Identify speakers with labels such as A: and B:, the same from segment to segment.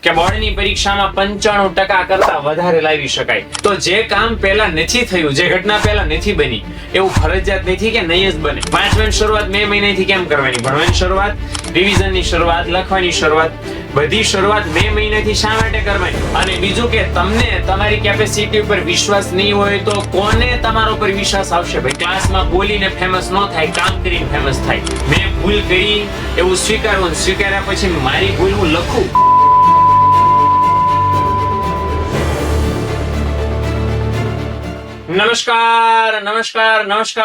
A: કે બોર્ડની પરીક્ષામાં 95% કરતા વધારે લાવી શકાય. તો જે કામ પહેલા નથી થયું, જે ઘટના પહેલા નથી બની, એવું ફરજિયાત નથી કે નહીં જ બને. વાંચવાની શરૂઆત મે મહિનાથી કેમ કરવાની? ભણવાની શરૂઆત, રિવિઝનની શરૂઆત, લખવાની શરૂઆત, બધી શરૂઆત મે મહિનાથી શા માટે કરવાની? અને બીજું કે તમને તમારી કેપેસિટી ઉપર વિશ્વાસ નહીં હોય તો કોને તમારા ઉપર વિશ્વાસ આવશે? ભાઈ, ક્લાસમાં બોલીને ફેમસ ન થાય, કામ કરીને ફેમસ થાય. મેં ભૂલ કરી એવું સ્વીકારવું, સ્વીકાર્યા પછી મારી ભૂલ હું લખું. નમસ્કાર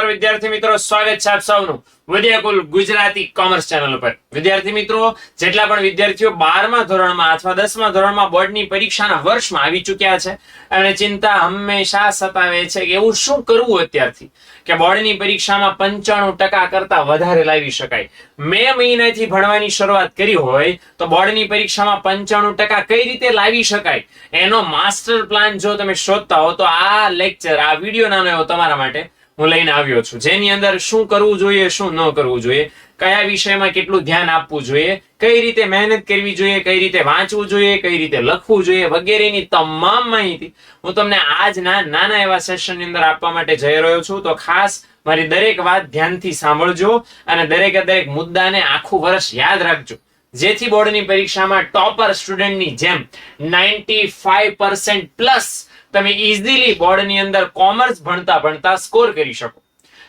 A: વિદ્યાર્થી મિત્રો, સ્વાગત છે આપ સૌનું વિદ્યાકુલ ગુજરાતી કોમર્સ ચેનલ ઉપર. વિદ્યાર્થી મિત્રો, જેટલા પણ વિદ્યાર્થીઓ 12મા ધોરણમાં અથવા 10મા ધોરણમાં બોર્ડની પરીક્ષાના વર્ષમાં આવી ચૂક્યા છે અને ચિંતા હંમેશા સતાવે છે કે એવું શું કરવું અત્યારથી કે બોર્ડની પરીક્ષામાં 95% કરતા વધારે લાવી શકાય. મે મહિનાથી ભણવાની શરૂઆત કરી હોય તો બોર્ડની પરીક્ષામાં 95% કઈ રીતે લાવી શકાય એનો માસ્ટર પ્લાન જો તમે શોધતા હો તો આ લેક્ચર, આ વિડીયો નાનો એવો તમારા માટે હું લઈને આવ્યો છું, જેની અંદર શું કરવું જોઈએ, શું ન કરવું જોઈએ, કયા વિષયમાં કેટલું ધ્યાન આપવું જોઈએ, કઈ રીતે મહેનત કરવી જોઈએ, કઈ રીતે વાંચવું જોઈએ, કઈ રીતે લખવું જોઈએ વગેરેની તમામ માહિતી હું તમને આજના નાના એવા સેશનની અંદર આપવા માટે જઈ રહ્યો છું. તો ખાસ મારી દરેક વાત ધ્યાનથી સાંભળજો અને દરેકે દરેક મુદ્દાને આખું વર્ષ યાદ રાખજો, જેથી બોર્ડની પરીક્ષામાં ટોપર સ્ટુડન્ટની જેમ 95% પ્લસ તમે ઇઝીલી બોર્ડની અંદર કોમર્સ ભણતા સ્કોર કરી શકો.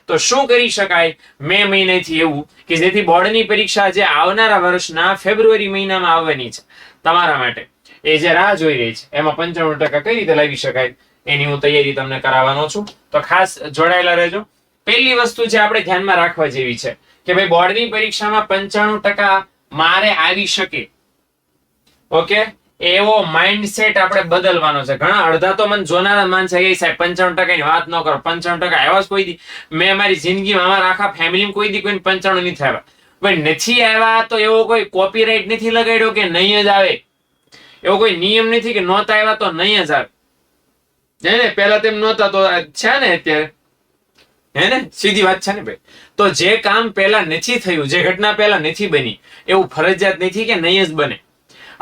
A: તો શું કરી શકાય મે મહિનાથી એવું કે જેથી બોર્ડની પરીક્ષા જે આવનારા વર્ષના ફેબ્રુઆરી મહિનામાં આવવાની છે તમારા માટે, એ જે રાહ જોઈ રહી છે, એમાં 95% કઈ રીતે લાવી શકાય એની હું તૈયારી તમને કરાવવાનો છું. તો ખાસ જોડાયેલા રહેજો. પહેલી વસ્તુ જે આપણે ધ્યાનમાં રાખવા જેવી છે કે ભાઈ, બોર્ડની પરીક્ષામાં 95% મારે આવી શકે, ઓકે, એવો માઇન્ડસેટ આપણે બદલવાનો છે. ઘણા અડધા તો મને જોનારા માનશે કે સાહેબ 95% ની વાત ન કરો, 95% આવ્યા જ કોઈ દી? મેં મારી જિંદગીમાં, અમારા આખા ફેમિલીમાં કોઈ દી કોઈને 95 નથી આવ્યા. ભાઈ, નથી આવ્યા તો એવો કોઈ કોપીરાઇટ નથી લગાડ્યો કે નહીં જ આવે, એવો કોઈ નિયમ નથી કે નહોતા આવ્યા તો નહીં જ આવે. હે ને? પહેલા તેમ નહોતા તો છે ને અત્યારે, હે ને? સીધી વાત છે ને ભાઈ. તો જે કામ પહેલા નથી થયું, જે ઘટના પહેલા નથી બની, એવું ફરજિયાત નથી કે નહીં જ બને.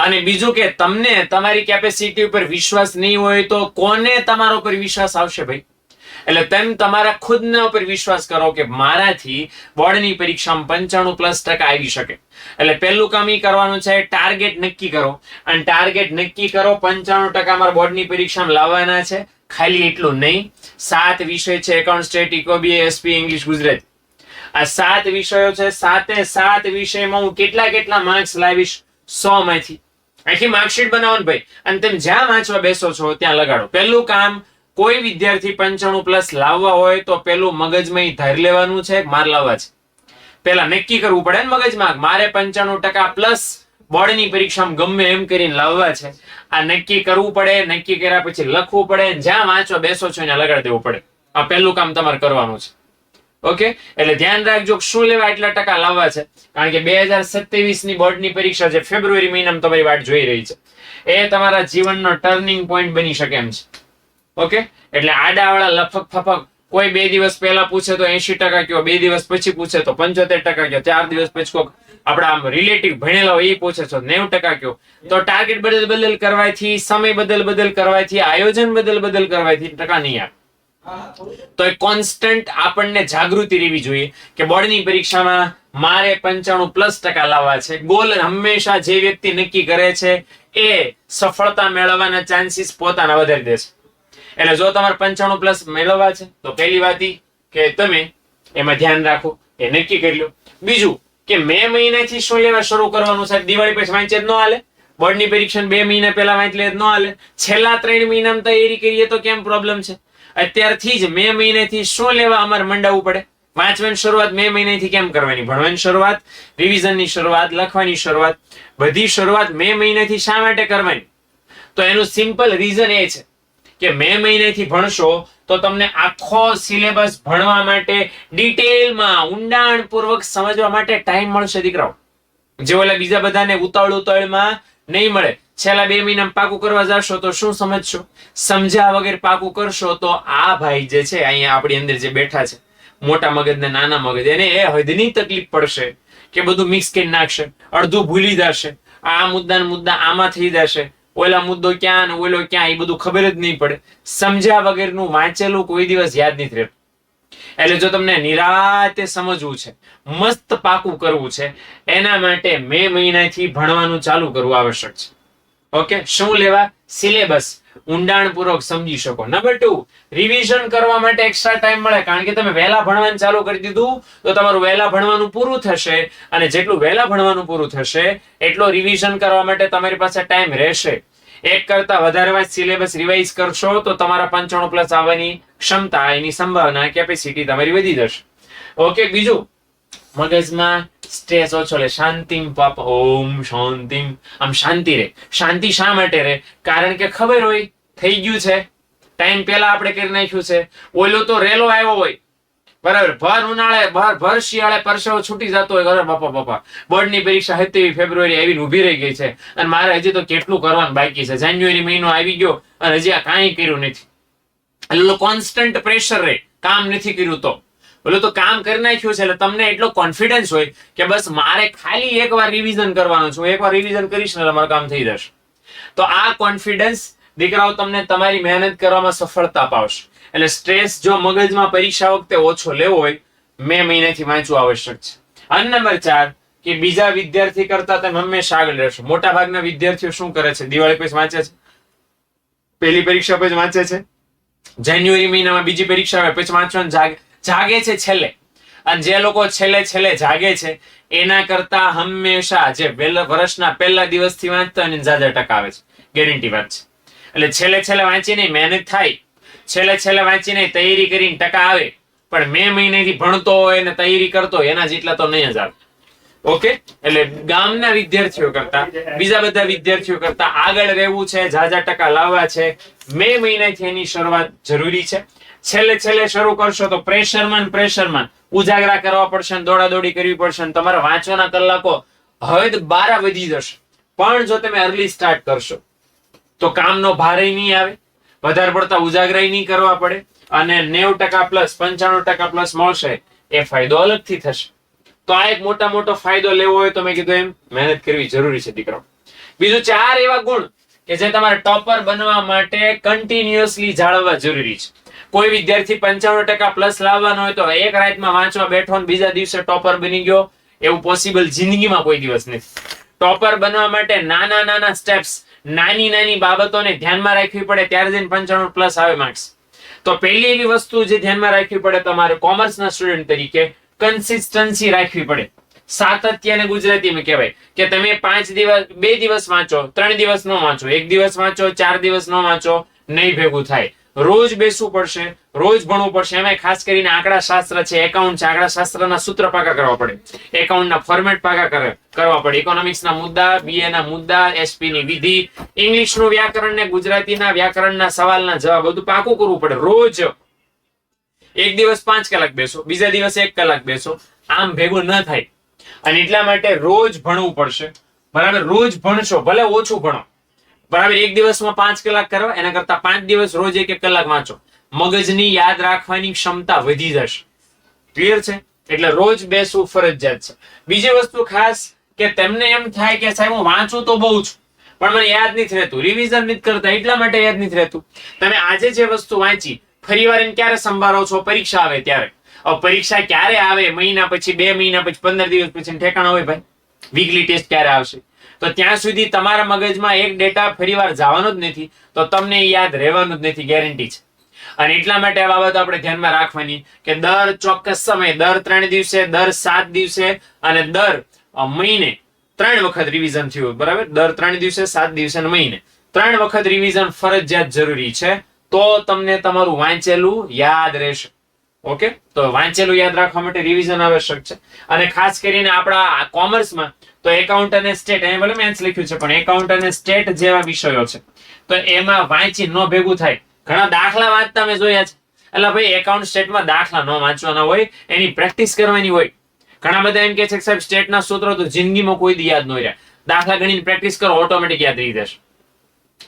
A: અને બીજું કે તમને તમારી કેપેસિટી ઉપર વિશ્વાસ નહીં હોય તો કોને તમારા ઉપર વિશ્વાસ આવશે ભાઈ? એટલે તેમ તમારા ખુદના ઉપર વિશ્વાસ કરો કે મારાથી બોર્ડની પરીક્ષામાં 95% આવી શકે. એટલે પહેલું કામ એ કરવાનું છે, ટાર્ગેટ નક્કી કરો. અને ટાર્ગેટ નક્કી કરો, 95% મારા બોર્ડની પરીક્ષામાં લાવવાના છે. ખાલી એટલું નહીં, 7 વિષય છે, એકાઉન્ટ, સ્ટેટ, ઇકોબી, એસપી, ઇંગ્લિશ, ગુજરાતી. આ 7 વિષયો છે. 7 વિષયમાં હું કેટલા માર્ક્સ લાવીશ 100 માંથી. આખી માર્કશીટ બનાવો ભાઈ, અને તમે જ્યાં વાંચવા બેસો છો ત્યાં લગાડો. પહેલું કામ, કોઈ વિદ્યાર્થી 95+ લાવવા હોય તો પેલું મગજમાં ધારી લેવાનું છે, માર લાવવા છે. પેલા નક્કી કરવું પડે ને મગજમાં, મારે 95+ બોર્ડની પરીક્ષામાં ગમે એમ કરીને લાવવા છે. આ નક્કી કરવું પડે. નક્કી કર્યા પછી લખવું પડે, જ્યાં વાંચવા બેસો છો ત્યાં લગાડી દેવું પડે. આ પહેલું કામ તમારે કરવાનું છે. ઓકે, એટલે ધ્યાન રાખજો શું લેવા એટલા ટકા લાવવા છે, કારણ કે 2027 ની બોર્ડની પરીક્ષા જે ફેબ્રુઆરી મહિનામાં તમારી વાટ જોઈ રહી છે, એ તમારા જીવનનો ટર્નિંગ પોઈન્ટ બની શકે એમ છે. ઓકે, એટલે આડાવાળા લફક ફફક કોઈ 2 દિવસ પહેલા પૂછે તો 80% કયો, 2 દિવસ પછી પૂછે તો 75% કયો, 4 દિવસ પછી કોક આપડા આમ રિલેટિવ ભણેલા હોય એ પૂછે તો 90% કયો. તો ટાર્ગેટ બદલ કરવાથી, સમય બદલ કરવાથી, આયોજન બદલ કરવાથી ટકા નહીં આવે. તો એક કોન્સ્ટન્ટ આપણને જાગૃતિ રહેવી જોઈએ કે બોર્ડની પરીક્ષામાં મારે 95% લાવવા છે. ગોલ હંમેશા જે વ્યક્તિ નક્કી કરે છે એ સફળતા મેળવવાના ચાન્સીસ પોતાના વધારી દે છે. એટલે જો તમારે 95+ મેળવવા છે તો પહેલી વાત કે તમે એમાં ધ્યાન રાખો, એ નક્કી કરી લો. બીજું કે મે મહિનાથી શું લેવા શરૂ કરવાનું છે? દિવાળી પછી વાંચે જ ન હાલે? બોર્ડની પરીક્ષા 2 મહિના પહેલા વાંચી લે જ ન હાલે? છેલ્લા 3 મહિનામાં તૈયારી કરીએ તો કેમ પ્રોબ્લેમ છે? અત્યારથી જ મે મહિનાથી શું લેવા અમારે મંડાવવું પડે? વાંચવાની શરૂઆત મે મહિનાથી કેમ કરવાની? ભણવાની શરૂઆત, રિવિઝનની શરૂઆત, લખવાની શરૂઆત, બધી શરૂઆત મે મહિનાથી શા માટે કરવાની? તો એનું સિમ્પલ રીઝન એ છે કે મે મહિનાથી ભણશો તો તમને આખો સિલેબસ ભણવા માટે ડિટેલમાં ઊંડાણપૂર્વક સમજવા માટે ટાઈમ મળશે દીકરાઓ, જે ઓલા બીજા બધાને ઉતાવળમાં નહીં મળે. છેલ્લા 2 મહિનામાં પાકું કરવા જશો તો શું સમજશો? સમજ્યા વગર પાકું કરશો તો આ ભાઈ જે છે અહીંયા આપણી અંદર જે બેઠા છે, મોટા મગજ ને નાના મગજ, એને એ હદની તકલીફ પડશે કે બધું મિક્સ કરી નાખશે, અડધું ભૂલી જશે, આ મુદ્દા આમાં થઈ જશે, ઓલા મુદ્દો ક્યાં અને ઓલો ક્યાં, એ બધું ખબર જ નહીં પડે. સમજ્યા વગરનું વાંચેલું કોઈ દિવસ યાદ નહીં રહેતું. એટલે જો તમને નિરાતે સમજવું છે, મસ્ત પાકું કરવું છે, એના માટે મે મહિનાથી ભણવાનું ચાલુ કરવું આવશ્યક છે. ઓકે, શું લેવા? સિલેબસ ઊંડાણપૂર્વક સમજી શકો. નંબર 2, રિવિઝન કરવા માટે એક્સ્ટ્રા ટાઈમ મળે, કારણ કે તમે વહેલા ભણવાનું ચાલુ કરી દીધું તો તમારું વહેલા ભણવાનું પૂરું થશે, અને જેટલું વહેલા ભણવાનું પૂરું થશે એટલો રિવિઝન કરવા માટે તમારી પાસે ટાઈમ રહેશે. એક કરતા વધારે વાર સિલેબસ રિવાઇઝ કરશો તો તમારા 95+ આવવાની ક્ષમતા, એની સંભાવના, કેપેસિટી તમારી વધી જશે. ઓકે, બીજું, મગજમાં સ્ટ્રેસ ઓછો લે. શાંતિમ પાપ ઓમ શાંતિમ, આમ શાંતિ રહે. શાંતિ શા માટે રહે? કારણ કે ખબર હોય થઈ ગયું છે, ટાઈમ પહેલા આપણે કરી નાખ્યું છે. ઓલો તો રેલો આવ્યો હોય, બરાબર, ભર ઉનાળે ભર શિયાળે પરસેવો છૂટી જતો હોય, અરે બાપા બોર્ડની પરીક્ષા 27 ફેબ્રુઆરી આવીને ઉભી રહી ગઈ છે અને મારે હજી તો કેટલું કરવાનું બાકી છે. જાન્યુઆરી મહિનો આવી ગયો અને હજી આ કાંઈ કર્યું નથી. એટલે કોન્સ્ટન્ટ પ્રેશર રહે, કામ નથી કર્યું તો. બોલો તો કામ કરી નાખ્યું છે એટલે તમને એટલો કોન્ફિડન્સ હોય કે બસ મારે ખાલી એકવાર રિવિઝન કરવાનું છે, એકવાર રિવિઝન કરીશ ને તમારું કામ થઈ જશે. તો આ કોન્ફિડન્સ દીકરાઓ તમને તમારી મહેનત કરવામાં સફળતા અપાવશે. એટલે સ્ટ્રેસ જો મગજમાં પરીક્ષા વખતે ઓછો લેવો હોય, મે મહિનાથી વાંચવું આવશ્યક છે. અને નંબર 4, કે બીજા વિદ્યાર્થી કરતા તમે હંમેશા આગળ રહેશો. મોટા ભાગના વિદ્યાર્થીઓ શું કરે છે? દિવાળી પછી વાંચે છે, પહેલી પરીક્ષા પછી વાંચે છે, જાન્યુઆરી મહિનામાં બીજી પરીક્ષા આવે પછી વાંચવાનું જાગે છે છેલ્લે. અને જે લોકો છેલ્લે જાગે છે એના કરતા હંમેશા જે વર્ષના પહેલા દિવસથી વાંચતા હોય એને જ્યાદા ટકા આવે છે. ગેરંટી વાત છે. એટલે છેલ્લે વાંચીને મહેનત થાય, છેલ્લે વાંચીને તૈયારી કરીને ટકા આવે, પણ મે મહિનેથી ભણતો હોય ને તૈયારી કરતો હોય એના જેટલા તો નહીં જ આવે. ઓકે, એટલે ગામના વિદ્યાર્થીઓ કરતા, બીજા બધા વિદ્યાર્થીઓ કરતા આગળ રહેવું છે, ઝાઝા ટકા લાવવા છે, મે મહિનાથી એની શરૂઆત જરૂરી છે. છેલ્લે શરૂ કરશો તો પ્રેશરમાં ઉજાગરા કરવા પડશે, દોડાદોડી કરવી પડશે, તમારા વાંચવાના કલાકો હવે 12 વધી જશે. પણ જો તમે અર્લી સ્ટાર્ટ કરશો તો કામનો ભારે નહીં આવે, વધારે પડતા ઉજાગરા નહીં કરવા પડે, અને 90%+95% મળશે. એ ફાયદો અલગથી થશે. તો આ એક મોટો ફાયદો લેવો હોય તો મેં કીધું એમ મહેનત કરવી જરૂરી છે દીકરાઓ. બીજું 4 એવા ગુણ કે જે તમારે ટોપર બનવા માટે કન્ટિન્યુઅસલી જાળવવા જરૂરી છે. કોઈ વિદ્યાર્થી 95% લાવવાનો હોય તો એક રાતમાં વાંચવા બેઠો ને બીજા દિવસે ટોપર બની ગયો, એવું પોસિબલ જિંદગીમાં કોઈ દિવસ નથી. ટોપર બનવા માટે નાના સ્ટેપ્સ, નાની બાબતોને ધ્યાનમાં રાખવી પડે, ત્યારે જઈને 95+ આવે માર્ક્સ. તો પહેલી એવી વસ્તુ જે ધ્યાનમાં રાખવી પડે તમારે કોમર્સના સ્ટુડન્ટ તરીકે, કન્સિસ્ટન્સી રાખવી પડે. સાતત્ય અને ગુજરાતીમાં કહેવાય કે તમે 5 દિવસ 2 દિવસ વાંચો, 3 દિવસ ન વાંચો, 1 દિવસ વાંચો, 4 દિવસ ન વાંચો, નહીં ભેગું થાય. રોજ બેસવું પડશે, રોજ ભણવું પડશે. એમાં ખાસ કરીને આંકડા શાસ્ત્ર છે, એકાઉન્ટ છે, આંકડા શાસ્ત્રના સૂત્ર પાકા કરવા પડે, એકાઉન્ટના ફોર્મેટ પાકા કરવા પડે, ઇકોનોમિક્સના મુદ્દા, BA ના મુદ્દા, SP ની વિધિ, ઇંગ્લિશનું વ્યાકરણ ને ગુજરાતીના વ્યાકરણના સવાલના જવાબ બધું પાકું કરવું પડે. રોજ એક દિવસ 5 કલાક બેસો, બીજા દિવસે 1 કલાક બેસો, આમ ભેગું ન થાય. અને એટલા માટે રોજ ભણવું પડશે. બરાબર, રોજ ભણશો, ભલે ઓછું ભણો, બરાબર, એક દિવસમાં 5 કલાક કરવા, એના કરતા 5 દિવસ રોજ 1 કલાક વાંચો. મગજની યાદ રાખવાની ક્ષમતા વધી જશે. ક્લિયર છે? એટલે રોજ બેસવું ફરજિયાત છે. બીજી વસ્તુ ખાસ કે તેમને એમ થાય કે સાહેબ હું વાંચું તો બહુ છું પણ મને યાદ નથી રહેતું, રિવિઝન નથી કરતા એટલા માટે યાદ નથી રહેતું. તમે આજે જે વસ્તુ વાંચી ફરીવાર એને ક્યારે સંભાળો છો? પરીક્ષા આવે ત્યારે. પરીક્ષા ક્યારે આવે? મહિના પછી, 2 મહિના પછી, 15 દિવસ પછી ઠેકાણા હોય ભાઈ. વીકલી ટેસ્ટ ક્યારે આવશે? તો ત્યાં સુધી તમારા મગજમાં એક ડેટા ફરીવાર જવાનો જ નથી, તો તમને યાદ રહેવાનું જ નથી, ગેરંટી છે. અને એટલા માટે આ બાબત આપણે ધ્યાનમાં રાખવાની કે દર ચોક્કસ સમય, દર 3 દિવસે, દર 7 દિવસે અને દર મહિને 3 વખત રિવિઝન થયું. બરાબર, દર 3 દિવસે, 7 દિવસે અને મહિને 3 વખત રિવિઝન ફરજિયાત જરૂરી છે. તો તમને તમારું વાંચેલું યાદ રહેશે. ઓકે, તો વાંચેલું યાદ રાખવા માટે રિવિઝન આવશ્યક છે. અને ખાસ કરીને આપણા કોમર્સમાં તો એકાઉન્ટ અને સ્ટેટ, અહીંયા ભલે મેથ્સ લખ્યું છે પણ એકાઉન્ટ અને સ્ટેટ જેવા વિષયો છે, તો એમાં વાંચી ન ભેગું થાય. ઘણા દાખલા વાંચતા મેં જોયા છે. એટલે ભાઈ એકાઉન્ટ સ્ટેટમાં દાખલા ન વાંચવાના હોય, એની પ્રેક્ટિસ કરવાની હોય. ઘણા બધા એમ કે છે કે સાહેબ સ્ટેટના સૂત્રો તો જિંદગીમાં કોઈ દી યાદ ન રહ્યા, દાખલા ગણીને પ્રેક્ટિસ કરો, ઓટોમેટિક યાદ રહી જશે.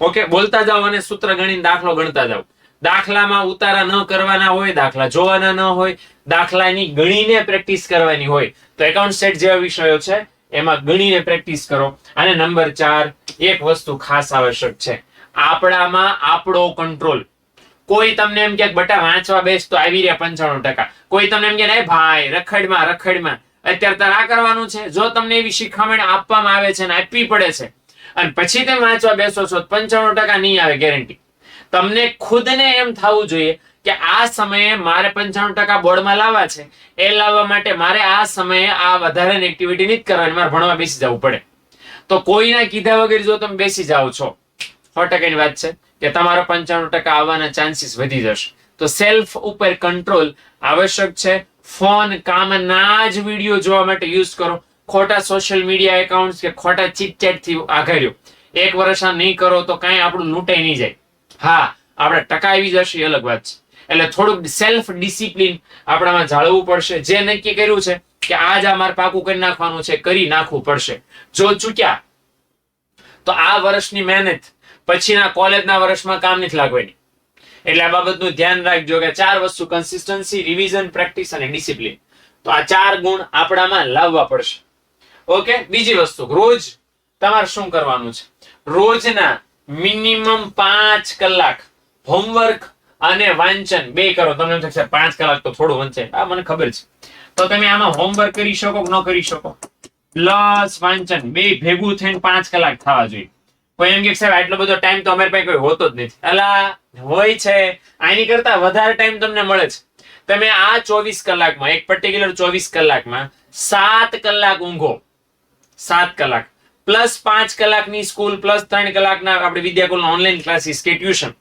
A: ઓકે, બોલતા જાઓ અને સૂત્ર ગણીને દાખલો ગણતા જાઓ. દાખલામાં ઉતારા ન કરવાના હોય, દાખલા જોવાના ન હોય, દાખલાની ગણીને પ્રેક્ટિસ કરવાની હોય. તો એકાઉન્ટ સ્ટેટ જેવા વિષયો છે એમાં ગણીને પ્રેક્ટિસ કરો. અને નંબર 4, એક વસ્તુ ખાસ આવશ્યક છે, આપણામાં આપણો કંટ્રોલ. કોઈ તમને એમ કે બટા વાંચવા બેસ તો આવી રહ્યા 95%. કોઈ તમને એમ કે ભાઈ રખડમાં અત્યારે તાર આ કરવાનું છે. જો તમને એવી શિખામણ આપવામાં આવે છે ને આપવી પડે છે અને પછી તમે વાંચવા બેસો છો 95% નહીં આવે ગેરંટી. તમને ખુદને એમ થવું જોઈએ કે આ સમયે મારે 95% બોર્ડમાં લાવવા છે. એ લાવવા માટે મારે આ સમયે આ વધારાની એક્ટિવિટી નહીં કરવાની, મારે ભણવા બેસી જવું પડે. તો કોઈના કીધા વગર જો તમે બેસી જાઓ છો, 100%ની વાત છે કે તમારો 95% આવવાના ચાન્સીસ વધી જશે. તો સેલ્ફ ઉપર કંટ્રોલ આવશ્યક છે. ફોન કામના જ વિડીયો જોવા માટે યુઝ કરો. ખોટા સોશિયલ મીડિયા એકાઉન્ટ કે ખોટા ચીટચેટ થી આઘાર્યો 1 વર્ષ નહીં કરો તો કાંઈ આપણું લૂંટાઈ નહીં જાય. હા, આપણે ટકા આવી જશે એ અલગ વાત છે. એટલે થોડુંક સેલ્ફ ડિસિપ્લિન આપણામાં જાળવવું પડશે. જે નક્કી કર્યું છે કે આજ આ મારે પાકું કરી નાખવાનું છે, કરી નાખવું પડશે. જો ચૂક્યા તો આ વર્ષની મહેનત પછીના કોલેજના વર્ષમાં કામ નથી લાગવાની. એટલે આ બાબતનું ધ્યાન રાખજો કે 4 વસ્તુ: કન્સિસ્ટન્સી, રિવિઝન, પ્રેક્ટિસ અને ડિસિપ્લિન. તો આ 4 ગુણ આપણામાં લાવવા પડશે. ઓકે. બીજી વસ્તુ, રોજ તમારે શું કરવાનું છે? રોજના મિનિમમ 5 કલાક હોમવર્ક અને વાંચન બે કરો. તમને એમ થશે 5 કલાક તો થોડું વંચાય. આ મને ખબર છે. તો તમે આમાં હોમવર્ક કરી શકો કે ન કરી શકો, પ્લસ વાંચન બે ભેગું થઈને 5 કલાક થવા જોઈએ. કોઈ એમ કે સાહેબ આટલો બધો ટાઈમ તો અમારી પાસે કોઈ હોતો જ નથી. અલા હોય છે, આની કરતા વધારે ટાઈમ તમને મળે છે. તમે આ 24 કલાકમાં, એક પર્ટિક્યુલર 24 કલાકમાં 7 કલાક ઊંઘો. 7 કલાક પ્લસ 5 કલાકની સ્કૂલ પ્લસ 3 કલાકના આપણે વિદ્યાકુલના ઓનલાઈન ક્લાસીસ કે ટ્યુશન,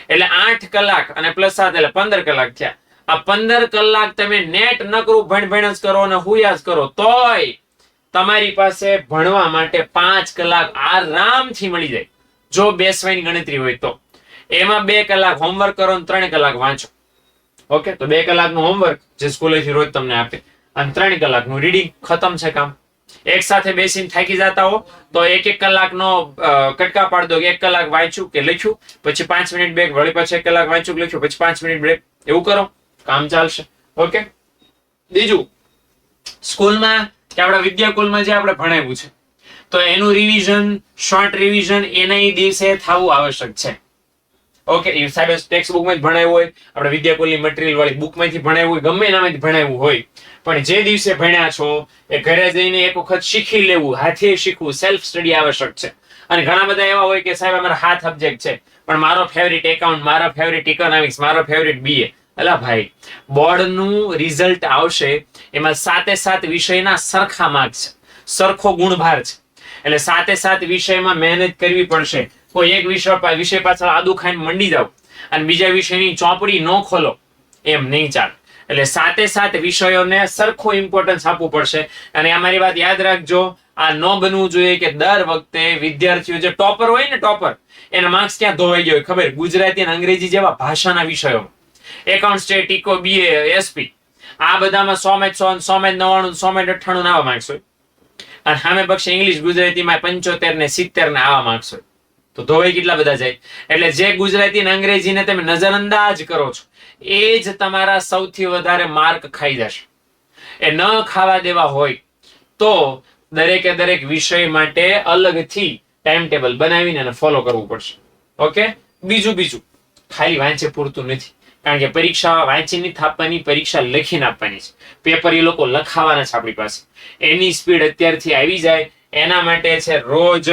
A: એટલે 8 કલાક અને પ્લસ 7 એટલે 15 કલાક થયા. આ 15 કલાક તમે નેટ નકરું ભણ જ કરો અને હુયા જ કરો તોય તમારી પાસે ભણવા માટે 5 કલાક આરામથી મળી જાય. જો બેસવાની ગણતરી હોય તો એમાં 2 કલાક હોમવર્ક કરો અને 3 કલાક વાંચો. ઓકે. તો 2 કલાકનું હોમવર્ક જે સ્કૂલેથી રોજ તમને આપે અને 3 કલાકનું રીડિંગ. ખતમ છે કામ. એક સાથે બેસીને થાકી જતા હો તો 1-1 કલાકનો કટકા પાડ દો કે 1 કલાક વાંચ્યું કે લખ્યું, પછી 5 મિનિટ બ્રેક, વળી પાછું 1 કલાક વાંચ્યું કે લખ્યું, પછી 5 મિનિટ બ્રેક. એવું કરો, કામ ચાલશે. ઓકે. બીજું, સ્કૂલમાં કે આપણા વિદ્યાકુલમાં જે આપણે ભણાવ્યું છે તો એનું રિવિઝન, શોર્ટ રિવિઝન એના દિવસે થવું આવશ્યક છે. ઓકે. એ સાહેબ ટેક્સ્ટ બુકમાં જ ભણાવ્યું હોય, આપણે વિદ્યાકુલની મટીરિયલ વાળી બુકમાંથી ભણાવ્યું હોય, ગમે એનામાંથી ભણાવ્યું હોય, પણ જે દિવસે ભણ્યા છો એ ઘરે જઈને એક વખત શીખી લેવું, હાથે શીખવું, સેલ્ફ સ્ટડી આવશ્યક છે. અને ઘણા બધા એવા હોય કે સાહેબ અમારા 7 સબ્જેક્ટ છે પણ મારો ફેવરિટ એકાઉન્ટ, મારો ફેવરિટ ઇકોનોમિક્સ, મારો ફેવરિટ બીએ. અલા ભાઈ, બોર્ડનું રિઝલ્ટ આવશે એમાં 7 વિષયના સરખા માર્ક્સ છે, સરખો ગુણભાર છે. એટલે 7 વિષયમાં મહેનત કરવી પડશે. કોઈ એક વિષય પાછળ આદુ ખાઈને મંડી જાવ અને બીજા વિષયની ચોપડી ન ખોલો, એમ નહીં ચાલે. એટલે 7 વિષયોને સરખો ઇમ્પોર્ટન્સ આપવું પડશે. અને અમારી વાત યાદ રાખજો, આ ન બનવું જોઈએ કે દર વખતે વિદ્યાર્થીઓ જે ટોપર હોય ને, ટોપર, એના માર્ક્સ ક્યાં ધોવાઈ ગયો ખબર? ગુજરાતી અને અંગ્રેજી જેવા ભાષાના વિષયોમાં, account, stat, eco, BA, SP, આ બધામાં 100 માં 100, 100 માં 99, 100 માં 98 આવા માર્ક્સ હોય. અને સામે પક્ષે ઇંગ્લિશ ગુજરાતીમાં 75 ને 70 ને આવા માર્ક્સ હોય. તો ધોવાઈ કેટલા બધા જાય. એટલે જે ગુજરાતી અને અંગ્રેજીને તમે નજરઅંદાજ કરો છો એ જ તમારા સૌથી વધારે માર્ક ખાઈ જશે. એ ન ખાવા દેવા હોય તો દરેકે દરેક વિષય માટે અલગથી ટાઈમ ટેબલ બનાવીને એને ફોલો કરવું પડશે. ઓકે. બીજું ખાલી વાંચે પૂરતું નથી, કારણ કે પરીક્ષા વાંચીને આપવાની, પરીક્ષા લખીને આપવાની છે. પેપર એ લોકો લખાવાના છે આપણી પાસે. એની સ્પીડ અત્યારથી આવી જાય એના માટે છે રોજ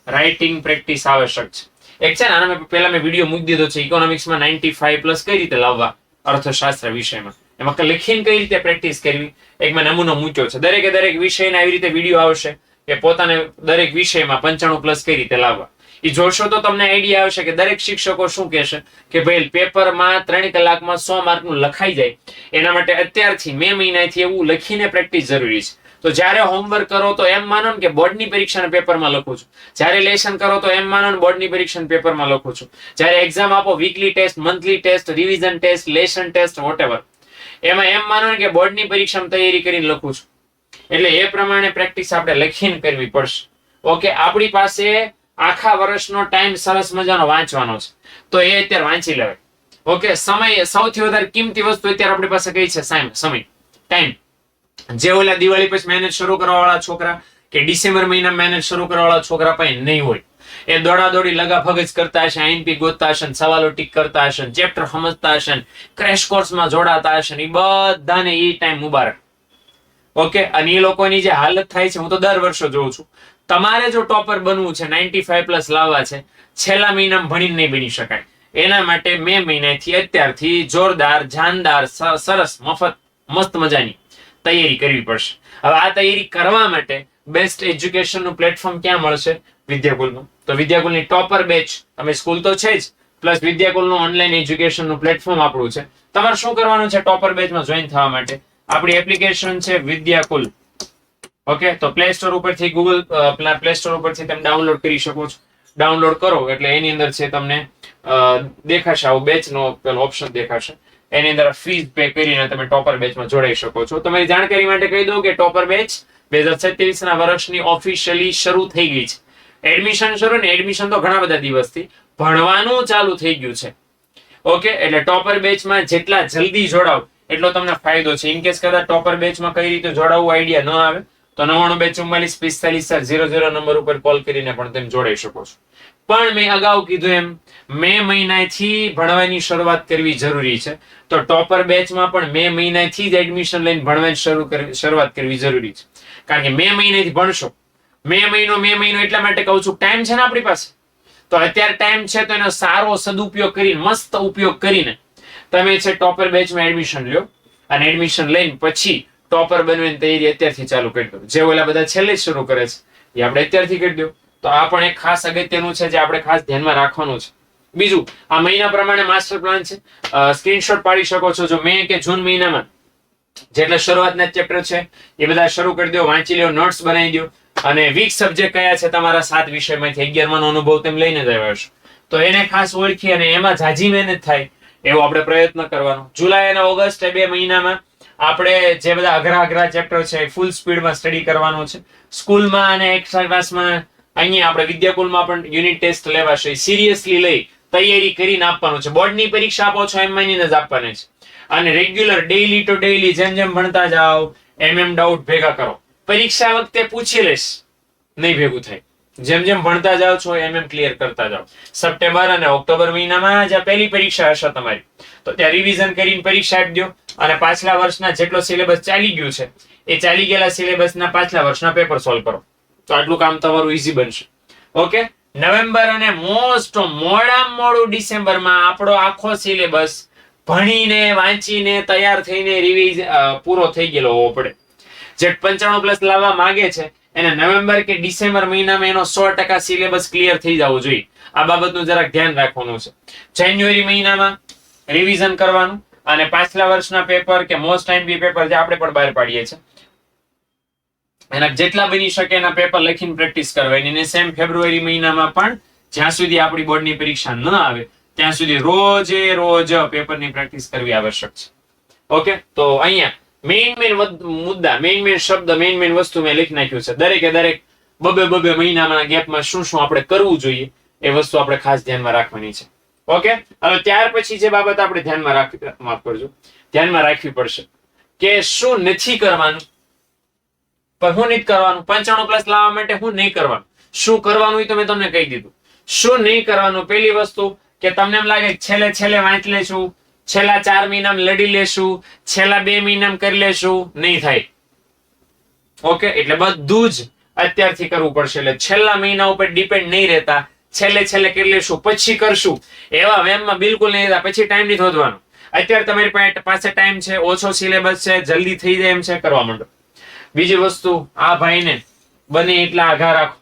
A: રાઇટિંગ પ્રેક્ટિસ આવશ્યક છે. એક છે ને, આના પહેલા મેં વિડીયો મૂકી દીધો છે, ઇકોનોમિક્સમાં 95+ કઈ રીતે લાવવા અર્થશાસ્ત્ર વિષયમાં, એમાં લખીને કઈ રીતે પ્રેક્ટિસ કરવી, એક મેં નમૂનો મૂક્યો છે. દરેકે દરેક વિષયના આવી રીતે વિડીયો આવશે કે પોતાને દરેક વિષયમાં 95+ કઈ રીતે લાવવા. એ જોશો તો તમને આઈડિયા આવશે કે દરેક શિક્ષકો શું કહેશે કે ભાઈ પેપરમાં 3 કલાકમાં 100 માર્કનું લખાઈ જાય. એના માટે અત્યારથી મે મહિનાથી એવું લખીને પ્રેક્ટિસ જરૂરી છે. તો જ્યારે હોમવર્ક કરો તો એમ માનો કે બોર્ડની પરીક્ષાના પેપરમાં લખું છું, જ્યારે લેસન કરો તો એમ માનો ને બોર્ડની પરીક્ષાના પેપરમાં લખું છું, જ્યારે એક્ઝામ આપો, weekly test, monthly test, revision test, lesson test, whatever, એમાં એમ માનો કે બોર્ડની પરીક્ષામાં તૈયારી કરીને લખું છું. એટલે એ પ્રમાણે પ્રેક્ટિસ આપણે લખીને કરવી પડશે. ઓકે. આપણી પાસે આખા વર્ષનો ટાઈમ સરસ મજાનો વાંચવાનો છે તો એ અત્યારે વાંચી લેવાય. ઓકે. સમય સૌથી વધારે કિંમતી વસ્તુ અત્યારે આપણી પાસે કઈ છે? સમય, ટાઈમ. જે ઓલા દિવાળી પછી મહેનત શરૂ કરવા વાળા છોકરા કે ડિસેમ્બર મહિના મહેનત શરૂ કરવાવાળા છોકરા પાસે નહીં હોય. એ દોડાદોડી લગાફગજ કરતા હશે, આઈએનપી ગોતતા હશે, સવાલો ટીક કરતા હશે, ચેપ્ટર સમજતા હશે, ક્રેશ કોર્સમાં જોડાતા હશે, એ બધાને એ ટાઈમ મુબારક. ઓકે, અને એ લોકોની જે હાલત થાય છે, હું તો દર વર્ષે જોઉં છું. તમારે જો ટોપર બનવું છે, 95+ લાવવા છે, છેલ્લા મહિનામાં ભણીને નહીં બની શકાય. એના માટે મે મહિનાથી અત્યારથી જોરદાર, જાનદાર, સરસ, મફત, મસ્ત મજાની તૈયારી કરવી પડશે. હવે આ તૈયારી કરવા માટે બેસ્ટ એજ્યુકેશનનું પ્લેટફોર્મ ક્યાં મળશે? વિદ્યાકુલમાં. તો વિદ્યાકુલની ટોપર બેચ, તમે સ્કૂલ તો છે જ, પ્લસ વિદ્યાકુલનું ઓનલાઈન એજ્યુકેશનનું પ્લેટફોર્મ આપણું છે. તમારે શું કરવાનું છે ટોપર બેચમાં જોઈન થવા માટે? આપણી એપ્લિકેશન છે વિદ્યાકુલ. ઓકે, તો પ્લે સ્ટોર ઉપરથી ગૂગલ પ્લે સ્ટોર ઉપરથી તમે ડાઉનલોડ કરી શકો છો. ડાઉનલોડ કરો એટલે એની અંદર છે તમને દેખાશે આવું બેચનો પેલો ઓપ્શન દેખાશે. એની અંદર ફીસ પે કરીને તમે ટોપર બેચમાં જોડાઈ શકો છો. તમારી જાણકારી માટે કહી દઉં કે ટોપર બેચ 2027 ના વર્ષની ઓફિશિયલી શરૂ થઈ ગઈ છે. એડમિશન શરૂ ને એડમિશન તો ઘણા બધા દિવસથી, ભણવાનું ચાલુ થઈ ગયું છે. ઓકે, એટલે ટોપર બેચમાં જેટલા જલ્દી જોડાવ એટલો તમને ફાયદો છે. ઇન કેસ કદાચ ટોપર બેચમાં કઈ રીતે જોડાવવું આઈડિયા ન આવે તો 9924454000 નંબર ઉપર કોલ કરીને પણ તમે જોડાઈ શકો છો. પણ મેં અગાઉ કીધું એમ મે મહિનાથી ભણવાની શરૂઆત કરવી જરૂરી છે. તો ટોપર બેચમાં પણ મે મહિનાથી જ એડમિશન લઈને ભણવાની શરૂઆત કરવી જરૂરી છે. કારણ કે મે મહિનાથી ભણશો, મે મહિનો એટલા માટે કહું છું, ટાઈમ છે ને આપણી પાસે, તો અત્યારે ટાઈમ છે તો એનો સારો સદુપયોગ કરીને, મસ્ત ઉપયોગ કરીને તમે છે ટોપર બેચમાં એડમિશન લ્યો અને એડમિશન લઈને પછી ટોપર બનવાની તૈયારી અત્યારથી ચાલુ કરી દો. જે ઓલા બધા છેલ્લે જ શરૂ કરે છે એ આપણે અત્યારથી કરી દો. તો આ પણ એક ખાસ અગત્યનું છે જે આપણે ખાસ ધ્યાનમાં રાખવાનું છે. બીજું, આ મહિના પ્રમાણે માસ્ટર પ્લાન છે, સ્ક્રીનશોટ પાડી શકો છો. જો મે કે જૂન મહિનામાં જેટલા શરૂઆતના ચેપ્ટર છે એ બધા શરૂ કરી દો, વાંચી લો, નોટ્સ બનાવી દો. અને વીક સબ્જેક્ટ કયા છે તમારા 7 વિષયમાંથી 11 નો અનુભવ તેમ લઈને જ આવ્યા છો, તો એને ખાસ ઓળખી અને એમાં ઝાઝી મહેનત થાય એવો આપણે પ્રયત્ન કરવાનો. જુલાઈ અને ઓગસ્ટ એ 2 મહિનામાં આપણે જે બધા અઘરા ચેપ્ટર છે ફૂલ સ્પીડમાં સ્ટડી કરવાનો છે. સ્કૂલમાં અને એક્સ્ટ્રા ક્લાસમાં, અહીંયા આપણે વિદ્યાકુલમાં પણ યુનિટ ટેસ્ટ લેવાશે. સિરિયસલી લઈ તૈયારી કરીને આપવાનું છે. બોર્ડની પરીક્ષા આપો છો એમ માનીને જ આપવાની છે. અને રેગ્યુલર ડેઈલી ટુ ડેઈલી જેમ ભણતા જાઓ એમ ડાઉટ ભેગા કરો. પરીક્ષા વખતે પૂછી લેશ, નહીં ભેગું થાય. જેમ ભણતા જાઓ છો એમ ક્લિયર કરતા જાઓ. સપ્ટેમ્બર અને ઓક્ટોબર મહિનામાં જ્યાં પહેલી પરીક્ષા હશે તમારી, તો ત્યાં રિવિઝન કરીને પરીક્ષા આપી દો અને પાછલા વર્ષના જેટલો સિલેબસ ચાલી ગયું છે એ ચાલી ગયેલા સિલેબસના પાછલા વર્ષના પેપર સોલ્વ કરો. તો આટલું કામ તમારું ઈઝી બનશે. ઓકે, નવેમ્બર અને મોડામાં મોડું ડિસેમ્બરમાં આપણો આખો સિલેબસ ભણીને વાંચીને તૈયાર થઈને પૂરો થઈ ગયેલો હોવો પડે. જે 95+ લાવવા માંગે છે એને નવેમ્બર કે ડિસેમ્બર મહિનામાં એનો 100% સિલેબસ ક્લિયર થઈ જવો જોઈએ. આ બાબતનું જરાક ધ્યાન રાખવાનું છે. જાન્યુઆરી મહિનામાં રિવિઝન કરવાનું અને પાછલા વર્ષના પેપર કે મોસ્ટ આઈએમપી પેપર જે આપણે પણ બહાર પાડીએ છીએ એના જેટલા બની શકે એના પેપર લખીને પ્રેક્ટિસ કરવાની. અને સેમ ફેબ્રુઆરી મહિનામાં પણ જ્યાં સુધી આપણી બોર્ડની પરીક્ષા ન આવે ત્યાં સુધી રોજ પેપરની પ્રેક્ટિસ કરવી આવશ્યક છે. ઓકે, તો અહીંયા મેઇન મુદ્દા, મેઇન શબ્દ, મેઇન વસ્તુ મેં લખી નાખ્યું છે. દરેક બબે મહિનાના ગેપમાં શું આપણે કરવું જોઈએ એ વસ્તુ આપણે ખાસ ધ્યાનમાં રાખવાની છે. ઓકે, હવે ત્યાર પછી જે બાબત આપણે ધ્યાનમાં રાખવી પડશે કે શું નથી કરવાનું, પણ હું નથી કરવાનું. 95+ લાવવા માટે હું નહીં કરવાનું, શું કરવાનું એ તો મેં તમને કહી દીધું. શું નહીં કરવાનું? પહેલી વસ્તુ કે તમને એમ લાગે છેલ્લે વાંચી લેશું, છેલ્લા 4 મહિનામાં લડી લેશું, છેલ્લા 2 મહિનામાં કરી લેશું, નહીં થાય. ઓકે, એટલે બધું જ અત્યારથી કરવું પડશે. એટલે છેલ્લા મહિના ઉપર ડિપેન્ડ નહીં રહેતા, છેલ્લે કરી લેશું પછી કરશું એવા વેમમાં બિલકુલ નહીં રહેતા. પછી ટાઈમ નહીં શોધવાનો. અત્યારે તમારી પાસે ટાઈમ છે, ઓછો સિલેબસ છે, જલ્દી થઈ જાય એમ છે, કરવા માંડો. બીજી વસ્તુ, આ ભાઈને બને એટલા આઘા રાખો.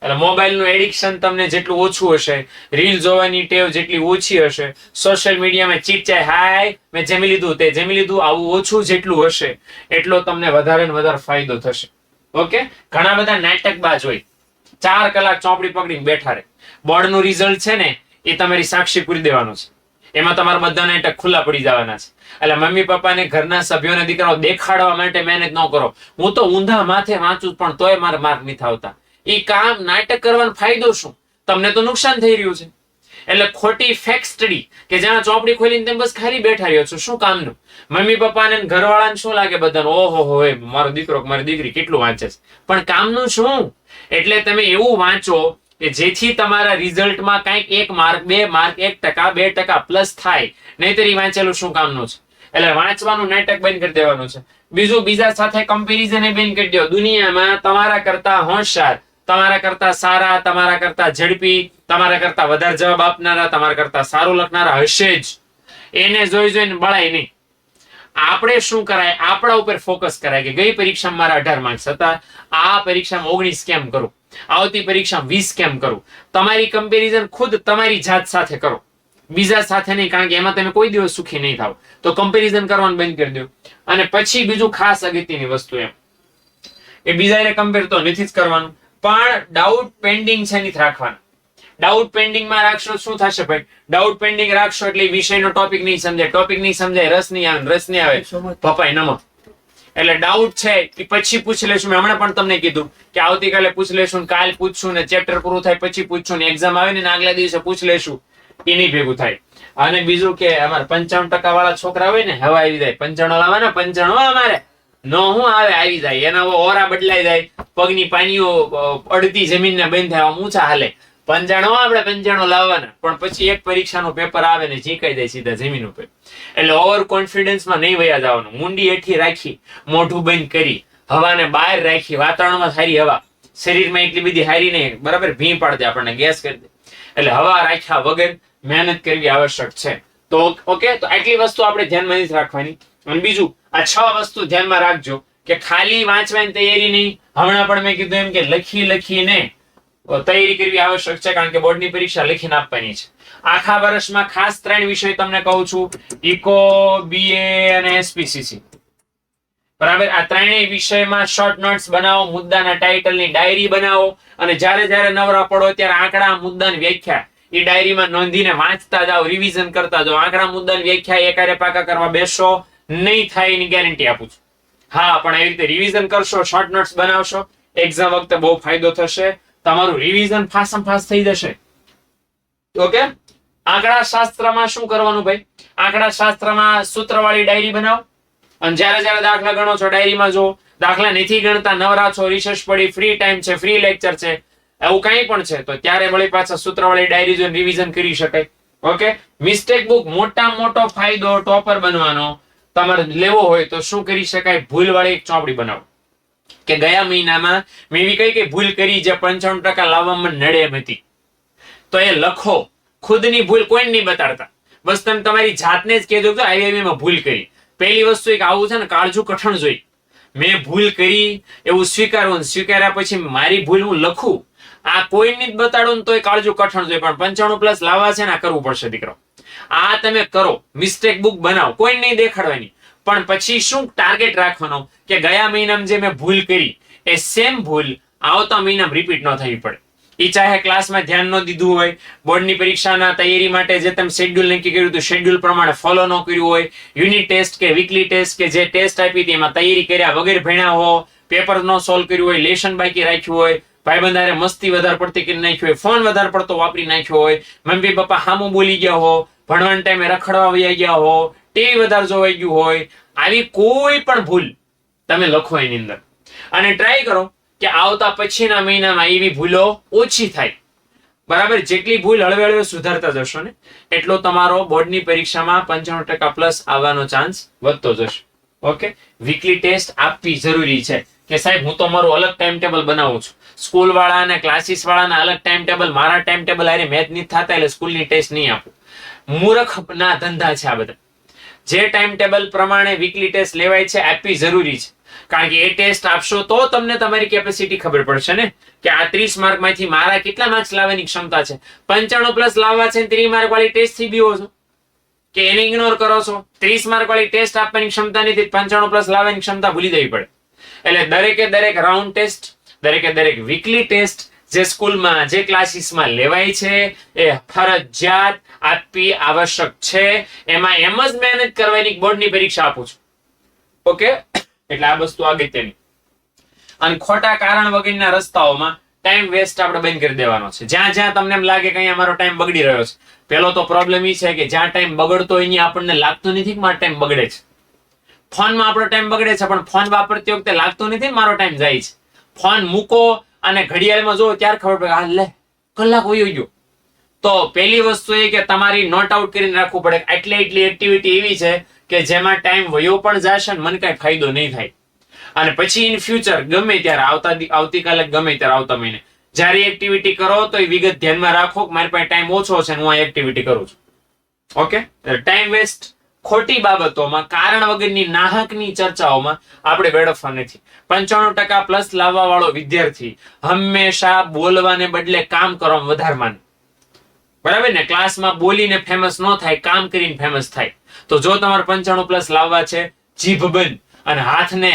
A: એટલે મોબાઈલનું એડિક્શન તમને જેટલું ઓછું હશે, રીલ જોવાની ટેવ જેટલી ઓછી હશે, સોશિયલ મીડિયામાં ચીટચાય હાય મેં જમી લીધું આવું ઓછું જેટલું હશે એટલો તમને વધારે ને વધારે ફાયદો થશે. ઓકે, ઘણા બધા નાટકબાજ હોય, 4 કલાક ચોપડી પકડીને બેઠા રહે. બોર્ડનું રિઝલ્ટ છે ને એ તમારી સાક્ષી પૂરી દેવાનું છે. એમાં તમારા બધા નાટક ખુલ્લા પડી જવાના છે. એટલે મમ્મી પપ્પાને, ઘરના સભ્યોને, દીકરાઓ દેખાડવા માટે મહેનત ન કરો. હું તો ઊંધા માથે વાંચું પણ તોય મારા માર્ક નથી આવતા. એ કામ નાટક કરવાનો ફાયદો શું? તમને તો નુકસાન થઈ રહ્યું છે. એટલે ખોટી ફેક સ્ટડી કે જ્યાં ચોપડી ખોલીને તમે બસ ખાલી બેઠા રહ્યો છો, શું કામનું? મમ્મી પપ્પાને ઘરવાળાને શું લાગે બધાને, ઓહો હો મારો દીકરો મારી દીકરી કેટલું વાંચે છે, પણ કામનું શું? એટલે તમે એવું વાંચો કે જેથી તમારા રિઝલ્ટમાં કંઈક 1 માર્ક 2 માર્ક 1% 2% પ્લસ થાય, નહીતર ઈ વાંચેલું શું કામનું છે? એટલે વાંચવાનું નાટક બંધ કરી દેવાનું છે. બીજું, બીજા સાથે કમ્પેરિઝન બંધ કરી દો. દુનિયામાં તમારા કરતા હોશિયાર, તમારા કરતા સારા, તમારા કરતા ઝડપી, તમારા કરતા વધારે જવાબ આપનારા, તમારા કરતા સારું લખનારા હશે જ. એને જોઈને બળાય નહીં. આપણે શું કરાય, આપણા ઉપર ફોકસ કરાય કે ગઈ પરીક્ષામાં મારા 18 માર્ક્સ હતા, આ પરીક્ષામાં 19 કેમ કરું, આવતી પરીક્ષામાં 20 કેમ કરું. તમારી કમ્પેરિઝન ખુદ તમારી જાત સાથે કરો, બીજા સાથે નહીં, કારણ કે એમાં તમે કોઈ દિવસ સુખી નહીં થાવ. તો કમ્પેરિઝન કરવાનું બંધ કરી દો. અને પછી બીજું ખાસ અગત્યની વસ્તુ એમ એ બીજાને કમ્પેર તો નથી જ કરવાનું, પણ ડાઉટ પેન્ડિંગ છે નથી રાખવાના. ડાઉટ પેન્ડિંગ માં રાખશો શું થશે ભાઈ? ડાઉટ પેન્ડિંગ રાખશો એટલે વિષયનો ટોપિક નહીં સમજાય, ટોપિક નહીં સમજાય, રસ નહીં આવે, રસ નહીં આવે પપાઈ નમક. એટલે ડાઉટ છે એ પછી પૂછી લેશું. મેં હમણાં પણ તમને કીધું કે આવતીકાલે પૂછી લેશું, કાલ પૂછશું ને ચેપ્ટર પૂરું થાય પછી પૂછશું ને એક્ઝામ આવે ને આગલા દિવસે પૂછી લેશું, એ નહીં ભેગું થાય. અને બીજું કે અમારે 95% વાળા છોકરા હોય ને, હવે આવી જાય 95 લાવવાના, 95 અમારે નો હું આવે આવી જાય, એના ઓરા બદલાઈ જાય, પગની પાનીઓ અડધી જમીનને બંધ થાય, ઊંચા હાલે. 95 આપણે 95 લાવવાના, પણ પછી એક પરીક્ષાનું પેપર આવે ને જીકાઈ જાય સીધા જમીન ઉપર. એટલે ઓવર કોન્ફિડન્સમાં નહીં વયા જવાનું. મુંડી હેઠી રાખી, મોઢું બંધ કરી, હવાને બહાર રાખી, વાતાવરણમાં સારી હવા, શરીરમાં એટલી બધી હારી નહીં, બરાબર ભી પાડી દે, આપણને ગેસ કરી દે. એટલે હવા રાખ્યા વગર મહેનત કરવી આવશ્યક છે. તો ઓકે, તો આટલી વસ્તુ આપણે ધ્યાનમાં નથી રાખવાની. અને બીજું, આ 6 વસ્તુ ધ્યાનમાં રાખજો કે ખાલી વાંચવાની તૈયારી નહીં. હમણાં પણ મેં કીધું એમ કે લખીને તૈયારી કરવી આવશ્યક છે, કારણ કે બોર્ડની પરીક્ષા લખીને આપવાની છે. આખા વર્ષમાં ખાસ 3 વિષય તમને કહું છું, ઇકો, બીએ અને એસપીસીસી. બરાબર, આ 3 વિષયમાં શોર્ટ નોટ્સ બનાવો, મુદ્દાના ટાઇટલની ડાયરી બનાવો, અને જ્યારે નવરા પડો ત્યારે આંકડા, મુદ્દાની વ્યાખ્યા એ ડાયરીમાં નોંધીને વાંચતા જાઓ, રિવિઝન કરતા જાઓ. આંકડા, મુદ્દાની વ્યાખ્યા એકારે પાકા કરવા બેસો નહીં થાય એની ગેરંટી આપું છું. હા, પણ એવી રીતે રિવિઝન કરશો, શોર્ટ નોટ્સ બનાવશો, એક્ઝામ વખતે બહુ ફાયદો થશે. તમારું રિવિઝન ફાસમ ફાસ થઈ જશે. ઓકે, આંકડા શાસ્ત્રમાં શું કરવાનું ભાઈ? આંકડા શાસ્ત્રમાં સૂત્રવાળી ડાયરી બનાવો, અને જ્યારે દાખલા ગણો છો ડાયરીમાં જો દાખલા નથી ગણતા, નવરા છો, રિસર્ચ પડી, ફ્રી ટાઈમ છે, ફ્રી લેક્ચર છે, એવું કંઈ પણ છે, તો ત્યારે વળી પાછા સૂત્રવાળી ડાયરી જોઈને રિવિઝન કરી શકાય. ઓકે, મિસ્ટેક બુક મોટામાં મોટો ફાયદો ટોપર બનવાનો તમારે લેવો હોય તો શું કરી શકાય? ભૂલવાળી એક ચોપડી બનાવો. કે ગયા મહિનામાં મેં એવી કઈ ભૂલ કરી જે 95% લાવવામાં નડે એમ હતી, તો એ લખો. ખુદની ભૂલ કોઈને નહીં બતાડતા, બસ તમે તમારી જાતને જ કહેજો કે આવી ભૂલ કરી. પહેલી વસ્તુ એક આવું છે ને, કાળજું કઠણ જોઈ. મેં ભૂલ કરી એવું સ્વીકારવું, સ્વીકાર્યા પછી મારી ભૂલ હું લખું, આ કોઈને જ બતાડો ને તોય કાળજું કઠણ જોઈ. પણ 95+ લાવવા છે ને, આ કરવું પડશે દીકરો. આ તમે કરો, મિસ્ટેક બુક બનાવો, કોઈ નહીં દેખાડવાની. પણ પછી શું ટાર્ગેટ રાખવાનો કે ગયા મહિનામાં જે મેં ભૂલ કરી એ સેમ ભૂલ આવતા મહિનામાં રિપીટ ન થવી પડે. એ ચાહે ક્લાસમાં ધ્યાન ન દીધું હોય, બોર્ડની પરીક્ષાના તૈયારી માટે જે તમે શેડ્યુલ નક્કી કર્યું હતું શેડ્યુલ પ્રમાણે ફોલો ન કર્યું હોય, યુનિટ ટેસ્ટ કે વીકલી ટેસ્ટ કે જે ટેસ્ટ આપી હતી એમાં તૈયારી કર્યા વગર ભણ્યા હો, પેપર ન સોલ્વ કર્યું હોય, લેશન બાકી રાખ્યું હોય, ભાઈબંધારે મસ્તી વધારે પડતી કરી નાખી હોય, ફોન વધારે પડતો વાપરી નાખ્યો હોય, મમ્મી પપ્પા હામું બોલી ગયા હો, ભણવાના ટાઈમે રખડવા વયા ગયા હો, ટીવી વધારે જોવાઈ ગયું હોય, આવી કોઈ પણ ભૂલ તમે લખો એની અંદર. અને ટ્રાય કરો કે આવતા પછીના મહિનામાં એવી ભૂલો ઓછી થાય. બરાબર, જેટલી ભૂલ હળવે હળવે સુધારતા જશો ને એટલો તમારો બોર્ડની પરીક્ષામાં 95% આવવાનો ચાન્સ વધતો જશે. ઓકે, વીકલી ટેસ્ટ આપવી જરૂરી છે કે સાહેબ હું તો મારું અલગ ટાઈમ ટેબલ બનાવું છું. સ્કૂલ વાળા અને ક્લાસીસ વાળાના અલગ ટાઈમ ટેબલ, મારા ટાઈમ ટેબલ આરે મેચ નહીં થતા એટલે સ્કૂલની ટેસ્ટ નહીં આપું. મૂર્ખ ના ધંધા છે આ બધા. જે ટાઈમ ટેબલ પ્રમાણે વીકલી ટેસ્ટ લેવાય છે આપવી જરૂરી છે, કારણ કે એ ટેસ્ટ આપશો તો તમને તમારી કેપેસિટી ખબર પડશે ને કે આ 30 માર્ક માંથી મારા કેટલા માર્ક્સ લાવવાની ક્ષમતા છે. 95+ લાવવા છે 30 માર્ક વાળી ટેસ્ટ થી બીવો છો કે એને ઇગ્નોર કરો છો? 30 માર્ક વાળી ટેસ્ટ આપવાની ક્ષમતા નથી, 95+ લાવવાની ક્ષમતા ભૂલી જવી પડે. એટલે દરેકે દરેક રાઉન્ડ ટેસ્ટ, દરેકે દરેક વીકલી ટેસ્ટ જે સ્કૂલમાં જે ક્લાસીસમાં લેવાય છે એ ફરજિયાત આપવી આવશ્યક છે. એમાં એમ જ મહેનત કરવાની બોર્ડની પરીક્ષા આપું છું. ઓકે, એટલે આ વસ્તુ અગત્યની. અને ખોટા કારણ વગરના રસ્તાઓમાં ટાઈમ વેસ્ટ આપણે બંધ કરી દેવાનો છે. જ્યાં જ્યાં તમને એમ લાગે કે અહીંયા મારો ટાઈમ બગડી રહ્યો છે, પેલો તો પ્રોબ્લેમ એ છે કે જ્યાં ટાઈમ બગડતો હોય અહીંયા આપણને લાગતું નથી કે મારો ટાઈમ બગડે છે. ફોનમાં આપણો ટાઈમ બગડે છે, પણ ફોન વાપરતી વખતે લાગતું નથી મારો ટાઈમ જાય છે. ફોન મૂકો અને ઘડિયાળમાં જોવો ત્યારે ખબર પડે હા લે કલાક વયો ગયો. તો પહેલી વસ્તુ એ કે તમારી નોટ આઉટ કરીને રાખવું પડે એટલી એક્ટિવિટી એવી છે કે જેમાં ટાઈમ વયો પણ જશે ને મને કઈ ફાયદો નહીં થાય. અને પછી ઇન ફ્યુચર ગમે ત્યારે આવતીકાલે ગમે ત્યારે આવતા મહિને જ્યારે એક્ટિવિટી કરો તો એ વિગત ધ્યાનમાં રાખો કે મારી પાસે ટાઈમ ઓછો છે હું આ એક્ટિવિટી કરું છું. ઓકે, ટાઈમ વેસ્ટ ખોટી બાબતોમાં કારણ વગરની નાહકની ચર્ચાઓમાં આપણે વેડફવા નથી. 95% પ્લસ લાવવા વાળો વિદ્યાર્થી હંમેશા બોલવાને બદલે કામ કરવામાં વધારે માને. બરાબર ને? ક્લાસમાં બોલીને ફેમસ ન થાય, કામ કરીને ફેમસ થાય. તો જો તમારે 95+ લાવવા છે, જીભ બંધ અને હાથને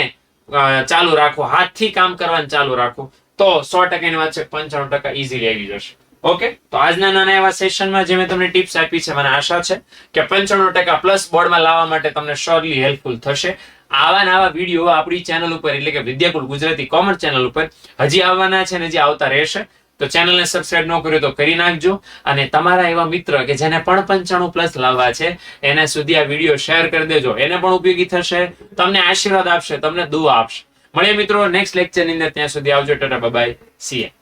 A: ચાલુ રાખો, હાથથી કામ કરવાનું ચાલુ રાખો, તો 100% ની વાત છે 95% ઈઝીલી આવી જશે. ઓકે, તો આજના નાના એવા સેશનમાં જે મેં તમને ટિપ્સ આપી છે, મને આશા છે કે 95% બોર્ડમાં લાવવા માટે તમને શ્યોરલી હેલ્પફુલ થશે. આવા નવા વિડીયો આપણી ચેનલ ઉપર એટલે કે વિદ્યાકુલ ગુજરાતી કોમર્સ ચેનલ ઉપર હજી આવવાના છે અને હજી આવતા રહેશે. તો ચેનલને સબસ્ક્રાઇબ ન કર્યું તો કરી નાખજો અને તમારા એવા મિત્ર કે જેને પણ 95+ લાવવા છે એને સુધી આ વિડીયો શેર કરી દેજો. એને પણ ઉપયોગી થશે, તમને આશીર્વાદ આપશે, તમને દુઆ આપશે. મળીએ મિત્રો નેક્સ્ટ લેક્ચરની અંદર. ત્યાં સુધી આવજો. Tata bye bye, C you.